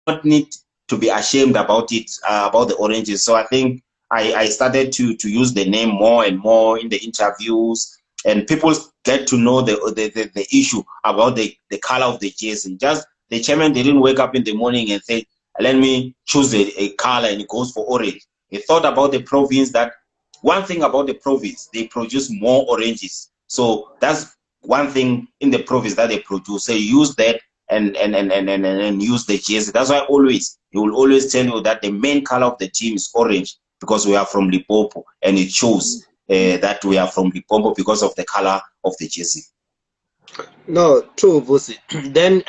not need to be ashamed about it, about the oranges. So I think I started to use the name more and more in the interviews, and people get to know the issue about the color of the jersey. Just the chairman didn't wake up in the morning and say, let me choose a color and it goes for orange. He thought about the province, that one thing about the province, they produce more oranges. So that's one thing in the province that they produce. So use that and use the jersey. That's why he will always tell you that the main color of the team is orange because we are from Limpopo, and it shows that we are from Limpopo because of the color of the jersey. No, true, Vusi. Then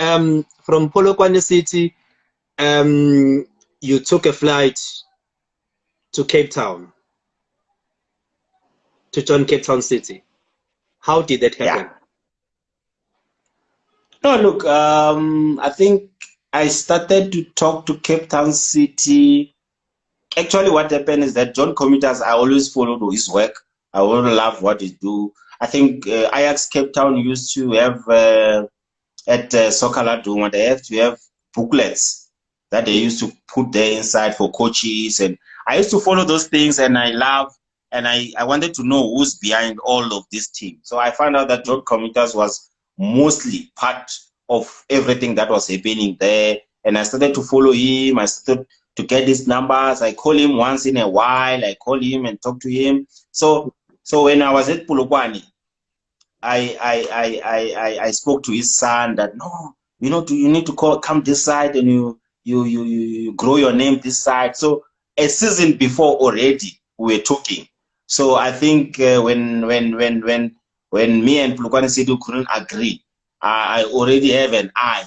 from Polokwane City, you took a flight to Cape Town, to join Cape Town City. How did that happen? Yeah. No, look, I think I started to talk to Cape Town City. Actually, what happened is that John Comitas, I always followed his work. I always love what he do. I think Ajax Cape Town used to have at Sokaladuma, they have to have booklets that they used to put there inside for coaches, and I used to follow those things, and I love, and I wanted to know who's behind all of this team. So I found out that John Comitas was mostly part of everything that was happening there, and I started to follow him. I started to get his numbers. I call him once in a while. I call him and talk to him. So when I was at Polokwane, I spoke to his son that no, you need to come this side, and you grow your name this side. So a season before already we were talking. So I think when me and Polokwane City couldn't agree, I already have an eye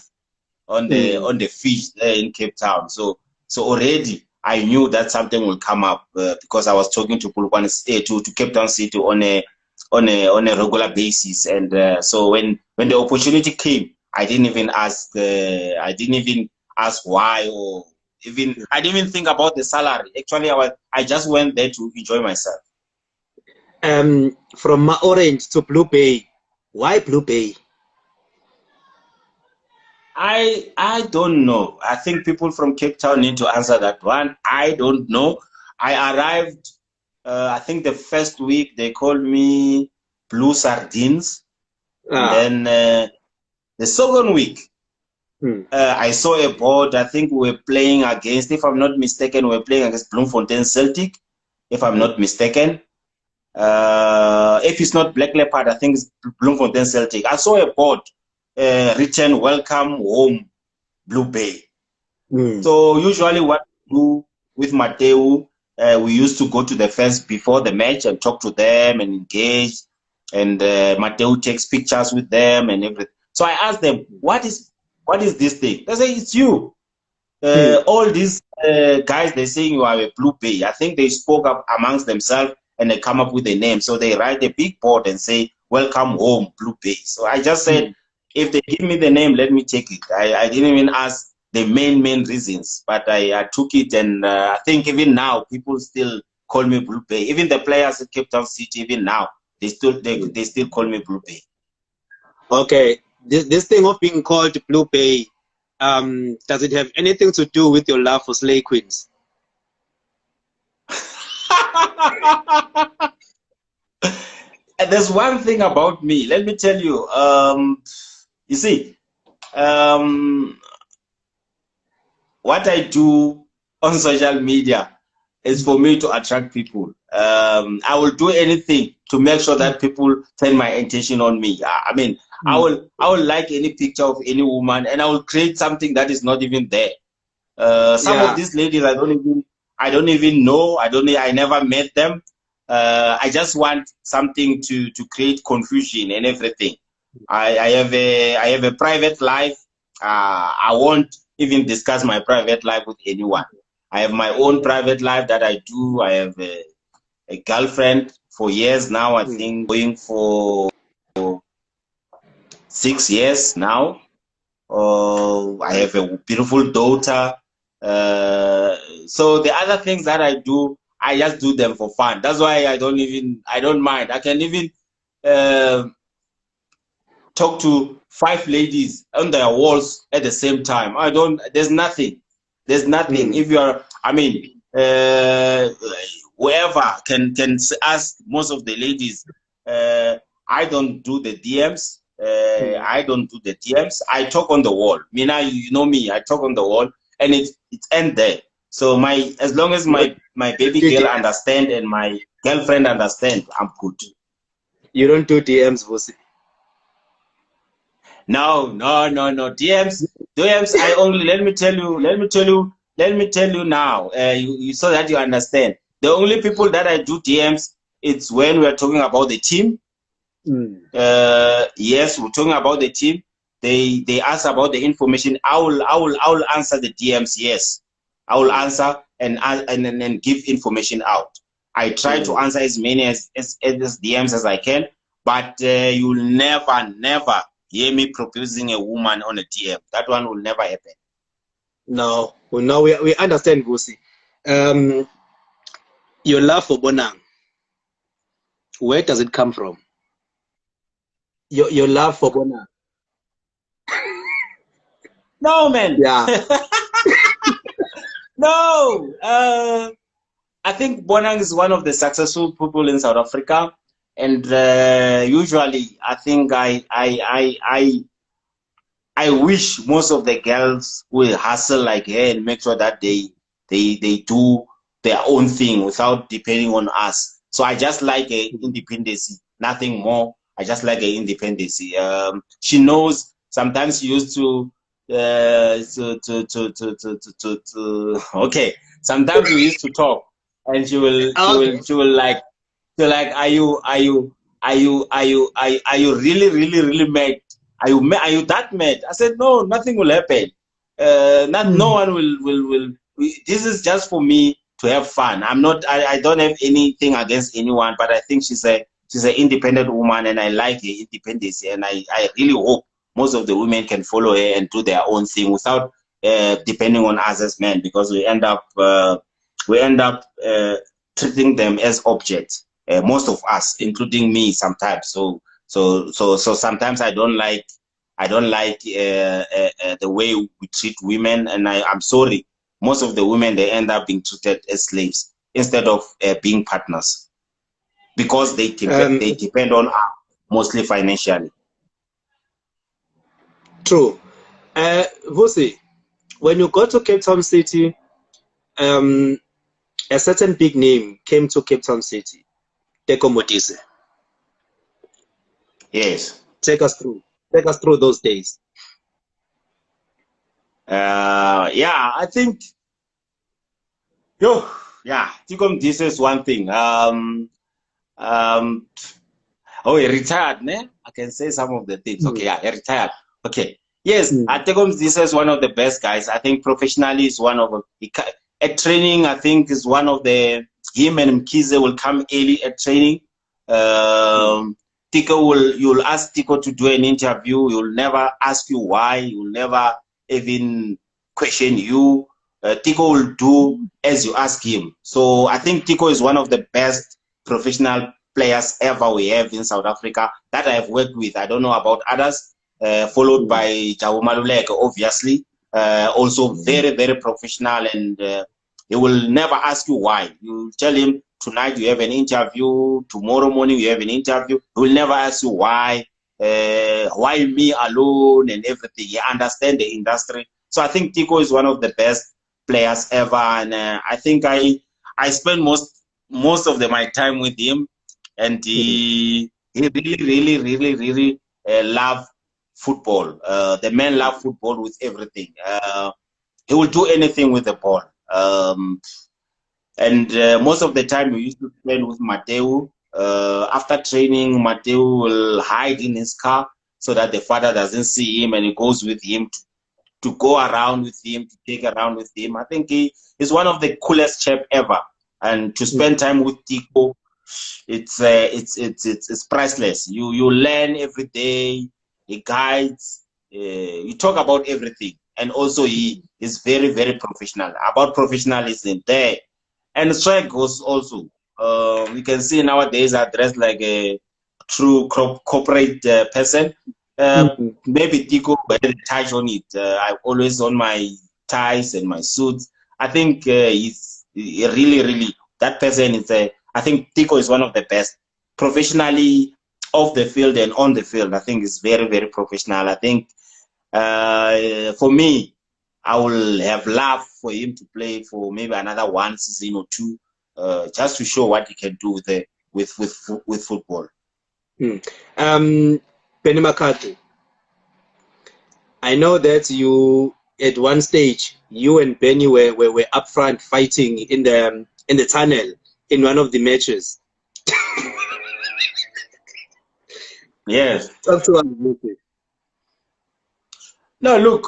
on the fish there in Cape Town. So already I knew that something will come up because I was talking to Polokwane to Cape Town City on a regular basis, and so when the opportunity came, I didn't even ask why, or I didn't even think about the salary. Actually, I just went there to enjoy myself. From orange to Blue Bay, why Blue Bay? I don't know. I think people from Cape Town need to answer that one. I don't know. I arrived, I think the first week they called me Blue Sardines. And then the second week, I saw a board. I think we were playing against, if I'm not mistaken, we were playing against Bloemfontein Celtic, if I'm not mistaken. If it's not Black Leopard, I think it's Bloemfontein Celtic. I saw a board written "Welcome Home, Blue Bay." So usually what we do with Mateo, we used to go to the fence before the match and talk to them and engage. And Mateo takes pictures with them and everything. So I asked them, what is this thing? They say, it's you. All these guys, they're saying you are a Blue Bay. I think they spoke up amongst themselves and they come up with a name. So they write a big board and say, "Welcome home, Blue Bay." So I just said, if they give me the name, let me take it. I didn't even ask the main reasons, but I took it, and I think even now people still call me Blue Bay. Even the players at Cape Town City, even now, they still call me Blue Bay. Okay, this thing of being called Blue Bay, does it have anything to do with your love for Slay Queens? There's one thing about me. Let me tell you. You see, what I do on social media is for me to attract people. I will do anything to make sure that people turn my attention on me. I mean, I will like any picture of any woman, and I will create something that is not even there. Some of these ladies I don't even know. I never met them. I just want something to create confusion and everything. I have a private life. I won't even discuss my private life with anyone. I have my own private life that I do. I have a girlfriend for years now. I think going for 6 years now. I have a beautiful daughter. So the other things that I do, I just do them for fun. That's why I don't mind. I can even talk to 5 ladies on their walls at the same time. There's nothing. There's nothing. If you're, I mean, whoever can ask most of the ladies. I don't do the DMs. I don't do the DMs. I talk on the wall. Mina, you know me. I talk on the wall, and it's end there. So as long as my baby girl understand and my girlfriend understand, I'm good. You don't do DMs, Vusi? No. DMs. I only let me tell you now. You so that you understand. The only people that I do DMs, it's when we're talking about the team. Yes, we're talking about the team. They ask about the information. I will answer the DMs. Yes, I will answer and give information out. I try to answer as many as DMs as I can, but you'll never hear me proposing a woman on a DM. That one will never happen. No, we understand, Vusi. Your love for Bonang, where does it come from? Your love for Bonang. No, man. Yeah. No. I think Bonang is one of the successful people in South Africa, and usually I think I wish most of the girls will hustle like her and make sure that they do their own thing without depending on us. So I just like a independence, nothing more. I just like a independence. She knows. Sometimes she used to okay. Sometimes we used to talk, and she will like, are you really mad? Are you that mad? I said, no, nothing will happen. No one will. This is just for me to have fun. I don't have anything against anyone, but I think she's an independent woman, and I like her independence, and I really hope most of the women can follow her and do their own thing without depending on us as men, because we end up treating them as objects. Most of us, including me, sometimes. So sometimes I don't like the way we treat women, and I'm sorry. Most of the women, they end up being treated as slaves instead of being partners, because they depend on us mostly financially. True. Vusi, when you go to Cape Town City, a certain big name came to Cape Town City, Teko Modise. Yes. Take us through those days. Yeah, I think, Teko Modise is one thing. He retired, ne? I can say some of the things. Okay, yeah, he retired. Okay. Yes, Teko Modise is one of the best guys. I think professionally is one of at training. I think is one of him and Mkize will come early at training. You'll ask Teko to do an interview. You'll never ask you why. You'll never even question you. Teko will do as you ask him. So I think Teko is one of the best professional players ever we have in South Africa that I've worked with. I don't know about others. Followed by Jawo Maluleke, obviously. Also very, very professional, and he will never ask you why. You tell him tonight you have an interview, tomorrow morning you have an interview. He will never ask you why me alone and everything. He understands the industry. So I think Teko is one of the best players ever, and I think I spend most of my time with him, and he really love football. The man love football with everything. He will do anything with the ball. And most of the time we used to spend with Mateo. After training, Mateo will hide in his car so that the father doesn't see him, and he goes with him to go around with him, to take around with him. I think he is one of the coolest chap ever. And to spend time with Teko, it's priceless. You learn every day. He guides. You talk about everything, and also he is very, very professional. About professionalism there, and swag goes also. We can see nowadays I dress like a true corporate person. Maybe Teko had a touch on it. I'm always on my ties and my suits. I think he's really that person is I think Tico is one of the best professionally off the field and on the field. I think he's very professional. I think for me, I will have loved for him to play for maybe another one season or two, just to show what he can do with football. Benny McCarthy, I know that you at one stage you and Benny were up front fighting in the tunnel in one of the matches. Yes. Talk to us about it. No, look,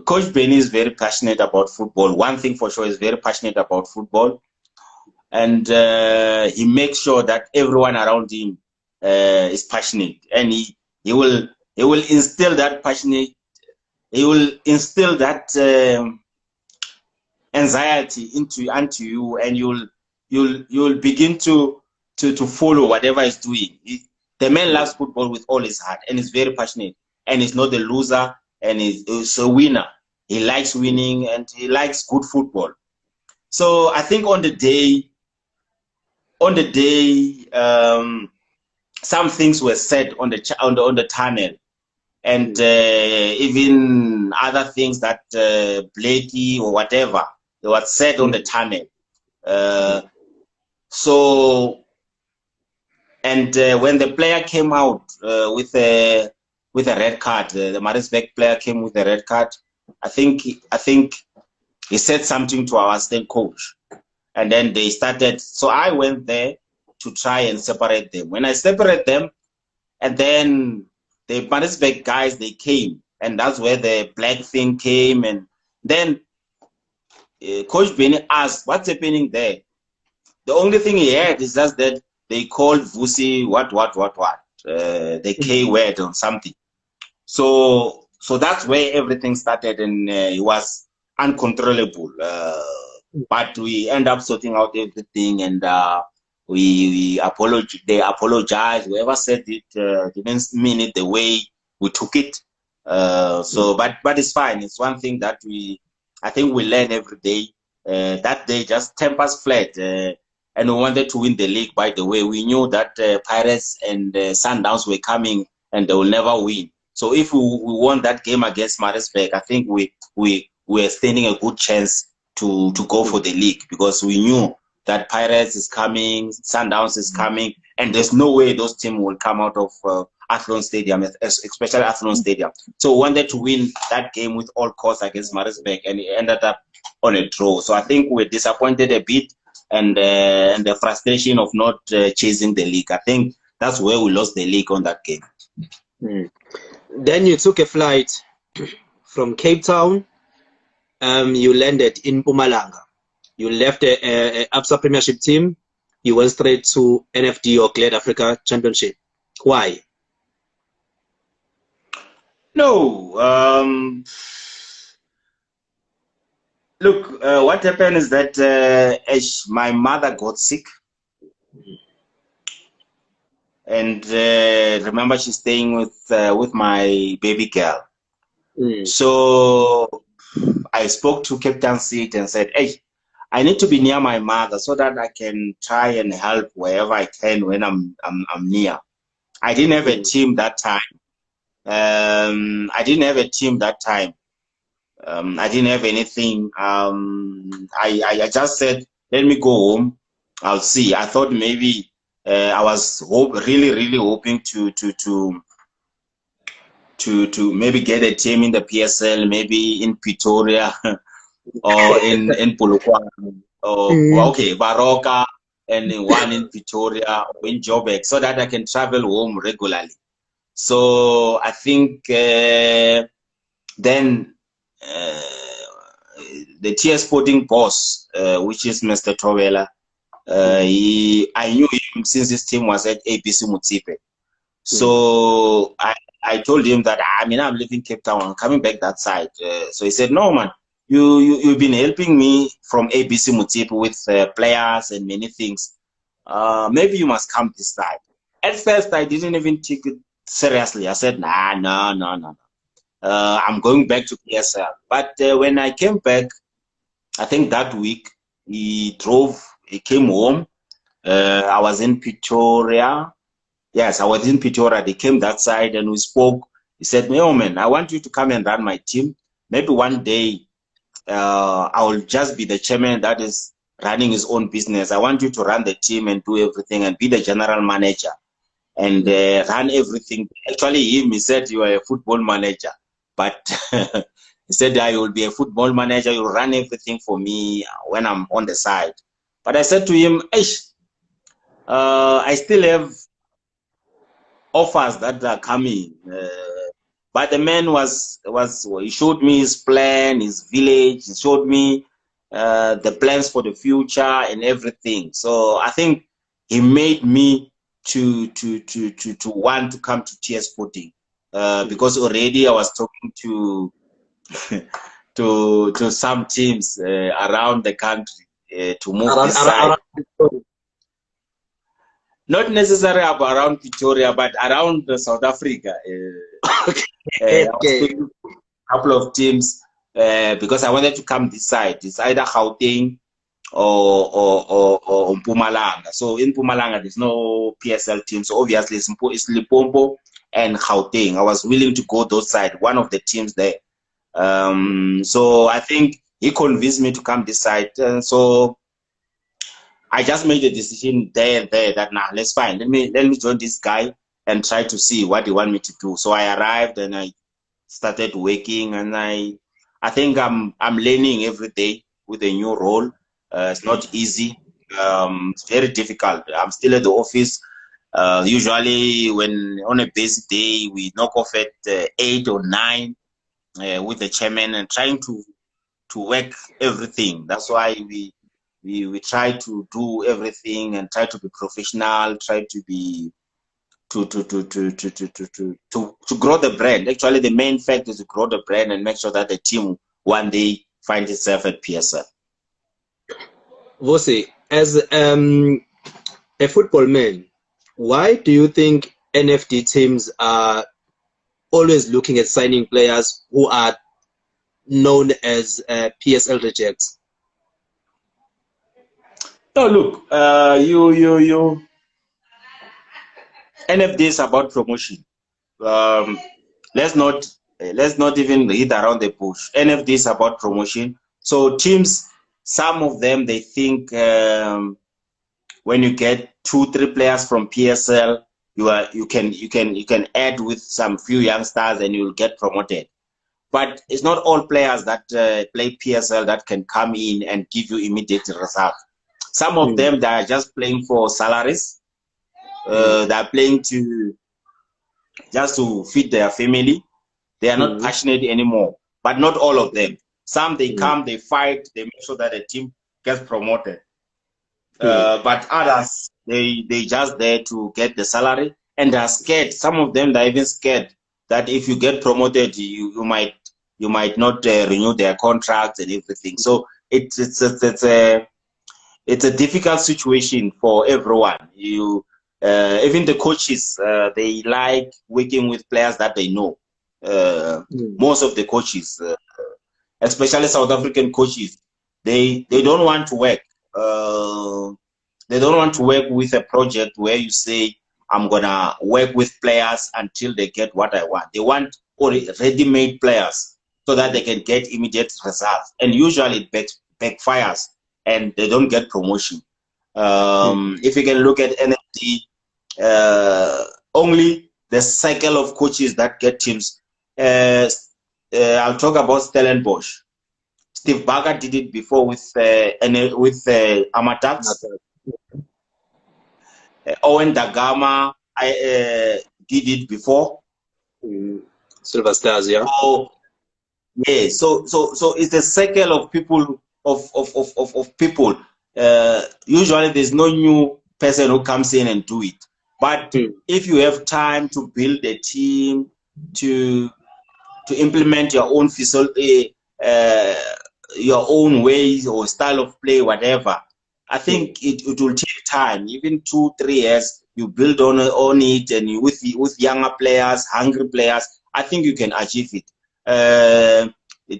Coach Benny is very passionate about football. One thing for sure, is very passionate about football, and he makes sure that everyone around him is passionate, and he will instill that passionate. He will instill that anxiety into you, and you'll begin to follow whatever he's doing. The man loves football with all his heart, and is very passionate, and he's not a loser, and he's a winner. He likes winning, and he likes good football. So I think on the day, some things were said on the tunnel, and even other things that Blakey or whatever, they were said on the tunnel. When the player came out with a red card, the Maritzburg player came with a red card. I think he said something to our assistant coach, and then they started. So I went there to try and separate them. When I separate them, and then the Maritzburg guys, they came, and that's where the black thing came. And then Coach Benny asked, "What's happening there?" The only thing he had is just that they called Vusi what, the K word or something. So that's where everything started, and it was uncontrollable. But we end up sorting out everything, and they apologized. Whoever said it didn't mean it the way we took it. But it's fine. It's one thing that I think we learn every day. That day just tempers flat. And we wanted to win the league, by the way. We knew that Pirates and Sundowns were coming, and they will never win. So if we won that game against Maritzburg, I think we were standing a good chance to go for the league, because we knew that Pirates is coming, Sundowns is coming, and there's no way those teams will come out of Athlone Stadium, especially Athlone Stadium. So we wanted to win that game with all costs against Maritzburg, and it ended up on a draw. So I think we're disappointed a bit, and the frustration of not chasing the league. I think that's where we lost the league on that game. Then you took a flight from Cape Town. You landed in Mpumalanga. You left the ABSA Premiership team. You went straight to NFD, or Glad Africa Championship. Why? No. Look, what happened is that my mother got sick, and remember, she's staying with my baby girl. So I spoke to Captain Seat and said, "Hey, I need to be near my mother so that I can try and help wherever I can when I'm near." I didn't have a team that time. I didn't have anything. I just said, "Let me go home. I'll see." I thought maybe I was really hoping to maybe get a team in the PSL, maybe in Pretoria or in Polokwane, or Baroka, and one in Pretoria or in Joburg, so that I can travel home regularly. So I think then the TS Sporting boss, which is Mr. Towela, I knew him since his team was at ABC Mutsipe. So I told him that I'm leaving Cape Town, I'm coming back that side. So he said, "No, man, you've been helping me from ABC Mutsipe with players and many things. Maybe you must come this side." At first, I didn't even seriously. I said, nah, no. I'm going back to PSL. But when I came back, I think that week, he came home. I was in Pretoria. Yes, I was in Pretoria. They came that side and we spoke. He said, "Oh man, I want you to come and run my team. Maybe one day I will just be the chairman that is running his own business. I want you to run the team and do everything and be the general manager and run everything." Actually, he said, "You are a football manager." But he said, "I will be a football manager. You'll run everything for me when I'm on the side." But I said to him, I still have offers that are coming. But the man he showed me his plan, his village. He showed me the plans for the future and everything. So I think he made me to want to come to TS Sporting because already I was talking to to some teams around the country to move this side. Not necessarily around Victoria, but around South Africa. I was speaking to a couple of teams because I wanted to come this side. It's either Gauteng or Mpumalanga. So in Mpumalanga, there's no PSL team. So obviously, it's Limpopo and Gauteng. I was willing to go those side, one of the teams there. So I think he convinced me to come this side. So I just made a decision there that now let's fine. Let me join this guy and try to see what he want me to do. So I arrived and I started working, and I think I'm learning every day with a new role. It's not easy. It's very difficult. I'm still at the office. Usually, when on a busy day, we knock off at 8 or 9 with the chairman and trying to work everything. That's why we try to do everything and try to be professional, try to be to grow the brand. Actually, the main fact is to grow the brand and make sure that the team one day finds itself at PSL. Vusi, as a football man, why do you think NFD teams are always looking at signing players who are known as PSL rejects? No, look, you NFD is about promotion. Let's not even hit around the bush. NFD is about promotion. So teams, some of them, they think when you get 2-3 players from PSL, you can add with some few youngsters and you'll get promoted. But it's not all players that play PSL that can come in and give you immediate results. Some of them, they are just playing for salaries. They are playing just to feed their family. They are not passionate anymore. But not all of them. Some, they come, they fight, they make sure that the team gets promoted. But others, they just there to get the salary, and they're scared. Some of them, they're even scared that if you get promoted, you might not renew their contracts and everything. So it's a difficult situation for everyone. Even the coaches, they like working with players that they know. Most of the coaches, especially South African coaches, they don't want to work. They don't want to work with a project where you say, I'm gonna work with players until they get what I want. They want ready-made players so that they can get immediate results. And usually it backfires and they don't get promotion. If you can look at NFT, only the cycle of coaches that get teams. I'll talk about Stellenbosch. Steve Barker did it before with Amatax. Owen Dagama did it before. Silver Stars, yeah. So it's a cycle of people of people. Usually there's no new person who comes in and do it. But if you have time to build a team, to implement your own facility, your own ways or style of play, whatever, I think it will take time, even 2-3 years, you build on it, and you, with younger players, hungry players, I think you can achieve it. A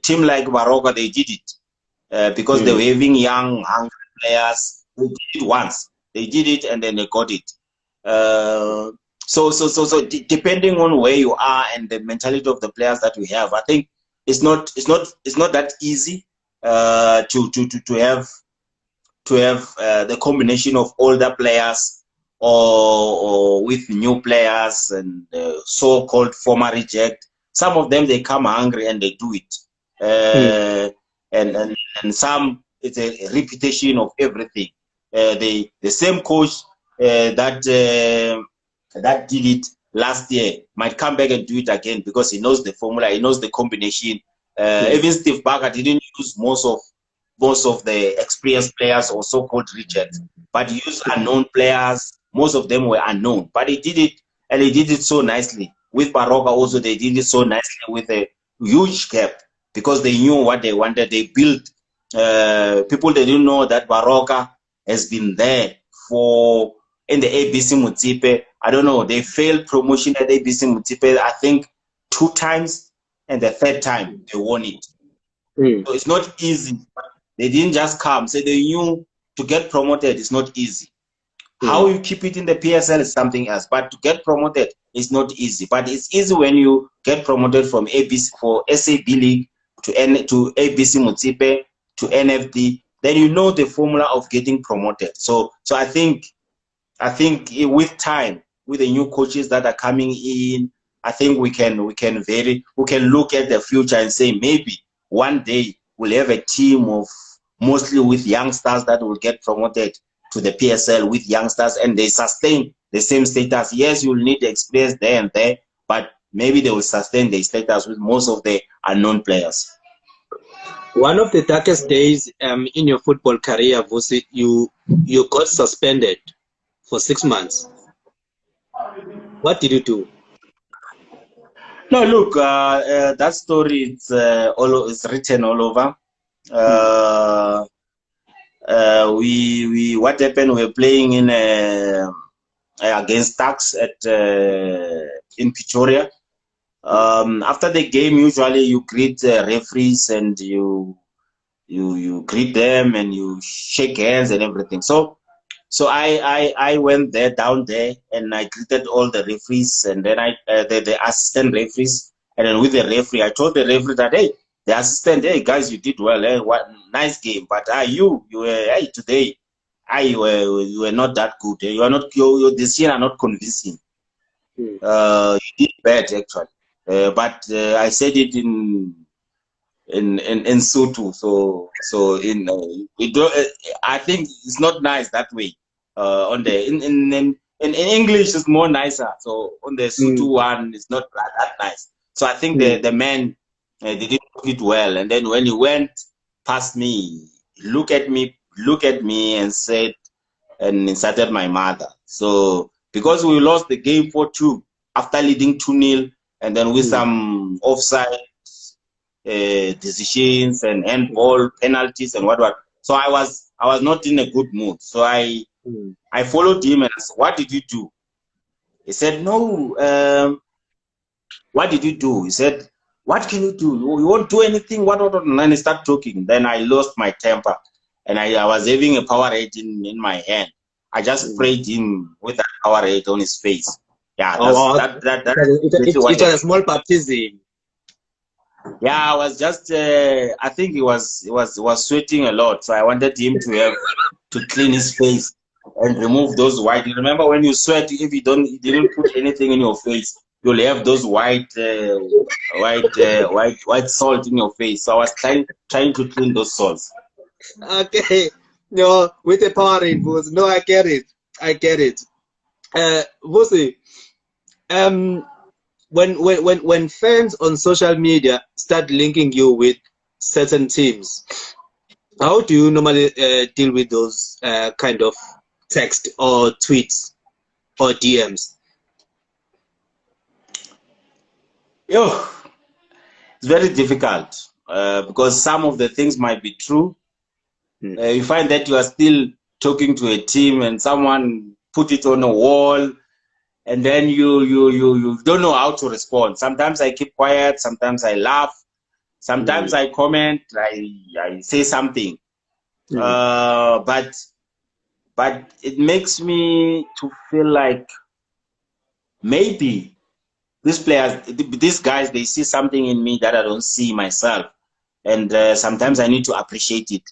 team like Baroka, they did it because they were having young, hungry players. They did it once. They did it, and then they got it. So depending on where you are and the mentality of the players that we have, I think it's not that easy to have the combination of older players or with new players and so-called former reject. Some of them, they come hungry and they do it, and some, it's a repetition of everything. The same coach that did it last year might come back and do it again because he knows the formula, he knows the combination. Even Steve Barker didn't use most of the experienced players or so-called rejects, but he used unknown players. Most of them were unknown, but he did it, and he did it so nicely. With Baroka also, they did it so nicely with a huge gap because they knew what they wanted. They built people. They didn't know that Baroka has been there for in the ABC Mutipe. I don't know. They failed promotion at ABC Mutipe, I think 2 times, and the 3rd time they won it. So it's not easy. They didn't just come. So they knew to get promoted is not easy. How you keep it in the PSL is something else. But to get promoted is not easy. But it's easy when you get promoted from ABC for SAB League to ABC Mutipe to NFD. Then you know the formula of getting promoted. So I think with time, with the new coaches that are coming in, I think we can look at the future and say maybe one day we'll have a team of mostly with youngsters that will get promoted to the PSL with youngsters, and they sustain the same status. Yes, you'll need the experience there and there, but maybe they will sustain the status with most of the unknown players. One of the darkest days in your football career, Vusi, you got suspended for 6 months. What did you do? No, look, that story it's written all over. What happened? We were playing in against Tax in Pretoria. After the game, usually you greet referees and you greet them and you shake hands and everything. So I went down there and I greeted all the referees and then the assistant referees, and then with the referee, I told the referee that, hey, the assistant, hey guys, you did well, what nice game, but you were, hey, today, you were not that good. You are not, your decision are not convincing. You did bad actually, but I said it in Sotho, so in I think it's not nice that way. On the in English it's more nicer. So on the Sotho one, it's not that nice. So I think the man they didn't do it well. And then when he went past me, look at me and said, and insulted my mother. So because we lost the game 4-2 after leading 2-0, and then with some offside decisions and handball penalties and what. So I was not in a good mood. So I followed him and I said, "What did you do?" He said, "No. What did you do?" He said, "What can you do? You won't do anything. What?" And then he started talking. Then I lost my temper, and I was having a Powerade in my hand. I just sprayed him with that Powerade on his face. Yeah, it was a small baptism. Yeah, I was just. I think he was sweating a lot, so I wanted him to clean his face and remove those white. You remember when you sweat, if you didn't put anything in your face, you'll have those white salt in your face. So I was trying to clean those salts. Okay, no, with the Powerade, Vusi. No, I get it. Vusi, when fans on social media start linking you with certain teams, how do you normally deal with those kind of text or tweets or DMs? It's very difficult because some of the things might be true. You find that you are still talking to a team and someone put it on a wall, and then you don't know how to respond. Sometimes I keep quiet, sometimes I laugh, sometimes I comment, I say something. But it makes me to feel like maybe these guys, they see something in me that I don't see myself, and sometimes I need to appreciate it.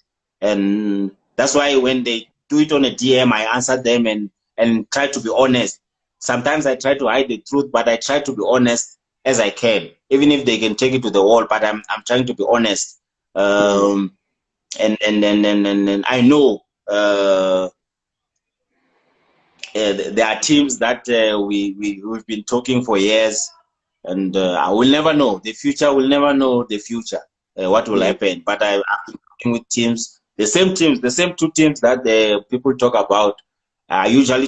And that's why when they do it on a DM, I answer them and try to be honest. Sometimes I try to hide the truth, but I try to be honest as I can, even if they can take it to the wall. But I'm trying to be honest. And I know there are teams that we've been talking for years, and I will never know. The future will never know the future, what will happen. But I've been talking with teams, the same two teams that the people talk about. I usually